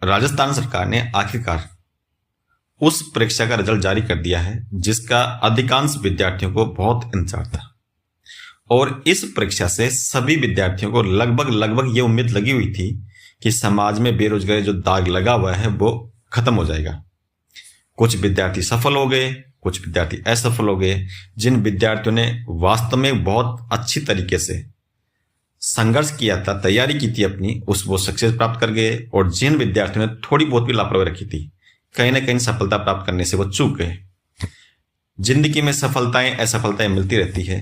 राजस्थान सरकार ने आखिरकार उस परीक्षा का रिजल्ट जारी कर दिया है जिसका अधिकांश विद्यार्थियों को बहुत इंतजार था। और इस परीक्षा से सभी विद्यार्थियों को लगभग ये उम्मीद लगी हुई थी कि समाज में बेरोजगारी जो दाग लगा हुआ है वो खत्म हो जाएगा। कुछ विद्यार्थी सफल हो गए, कुछ विद्यार्थी असफल हो गए। जिन विद्यार्थियों ने वास्तव में बहुत अच्छी तरीके से संघर्ष किया था, तैयारी की थी अपनी, वो सक्सेस प्राप्त कर गए। और जिन विद्यार्थियों ने थोड़ी बहुत भी लापरवाही रखी थी, कहीं ना कहीं सफलता प्राप्त करने से वो चूक गए। जिंदगी में सफलताएं असफलताएं मिलती रहती है,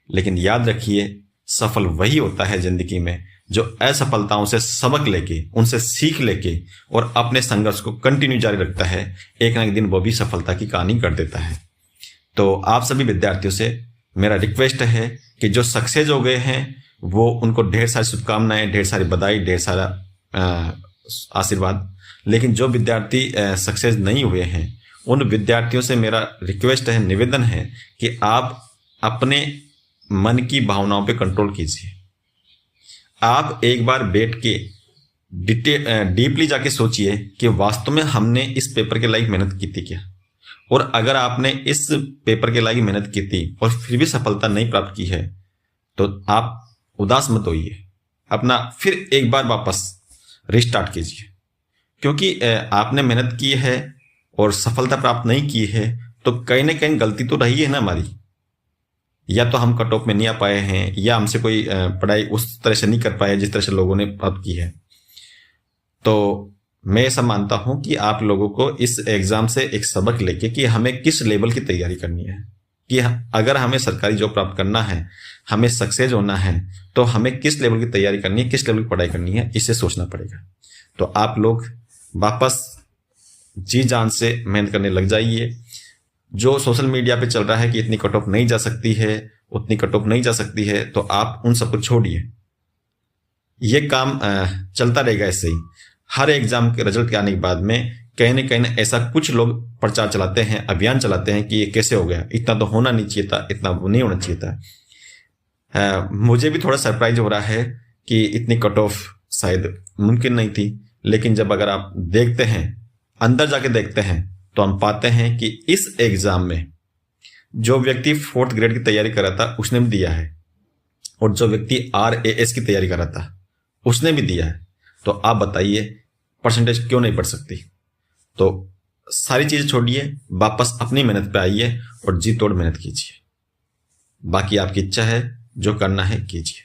लेकिन याद रखिए सफल वही होता है जिंदगी में जो असफलताओं से सबक लेके, उनसे सीख लेके और अपने संघर्ष को कंटिन्यू जारी रखता है। एक ना एक दिन वो भी सफलता की कहानी कर देता है। तो आप सभी विद्यार्थियों से मेरा रिक्वेस्ट है कि जो सक्सेस हो गए हैं वो उनको ढेर सारी शुभकामनाएं, ढेर सारी बधाई, ढेर सारा आशीर्वाद। लेकिन जो विद्यार्थी सक्सेस नहीं हुए हैं उन विद्यार्थियों से मेरा रिक्वेस्ट है, निवेदन है कि आप अपने मन की भावनाओं पे कंट्रोल कीजिए। आप एक बार बैठ के डीपली जाके सोचिए कि वास्तव में हमने इस पेपर के लायक मेहनत की थी क्या। और अगर आपने इस पेपर के लायक मेहनत की थी और फिर भी सफलता नहीं प्राप्त की है तो आप उदास मत होइए, अपना फिर एक बार वापस रिस्टार्ट कीजिए। क्योंकि आपने मेहनत की है और सफलता प्राप्त नहीं की है तो कहीं ना कहीं गलती तो रही है ना हमारी। या तो हम कट ऑफ में नहीं आ पाए हैं, या हमसे कोई पढ़ाई उस तरह से नहीं कर पाए जिस तरह से लोगों ने प्राप्त की है। तो मैं ऐसा मानता हूं कि आप लोगों को इस एग्जाम से एक सबक लेके कि हमें किस लेवल की तैयारी करनी है, कि अगर हमें सरकारी जॉब प्राप्त करना है, हमें सक्सेस होना है, तो हमें किस लेवल की तैयारी करनी है, किस लेवल की पढ़ाई करनी है, इसे सोचना पड़ेगा। तो आप लोग वापस जी जान से मेहनत करने लग जाइए। जो सोशल मीडिया पे चल रहा है कि इतनी कट ऑफ नहीं जा सकती है, उतनी कट ऑफ नहीं जा सकती है, तो आप उन सबको छोड़िए। ये काम चलता रहेगा ऐसे ही। हर एग्जाम के रिजल्ट के आने के बाद में कहीं ना ऐसा कुछ लोग प्रचार चलाते हैं, अभियान चलाते हैं कि ये कैसे हो गया, इतना तो होना नहीं चाहिए था, इतना नहीं होना चाहिए था। मुझे भी थोड़ा सरप्राइज हो रहा है कि इतनी कट ऑफ शायद मुमकिन नहीं थी। लेकिन जब अगर आप देखते हैं, अंदर जाके देखते हैं, तो हम पाते हैं कि इस एग्जाम में जो व्यक्ति 4th ग्रेड की तैयारी कर रहा था उसने भी दिया है, और जो व्यक्ति RAS की तैयारी कर रहा था उसने भी दिया है। तो आप बताइए परसेंटेज क्यों नहीं बढ़ सकती। तो सारी चीजें छोड़िए, वापस अपनी मेहनत पे आइए और जी तोड़ मेहनत कीजिए। बाकी आपकी इच्छा है, जो करना है कीजिए।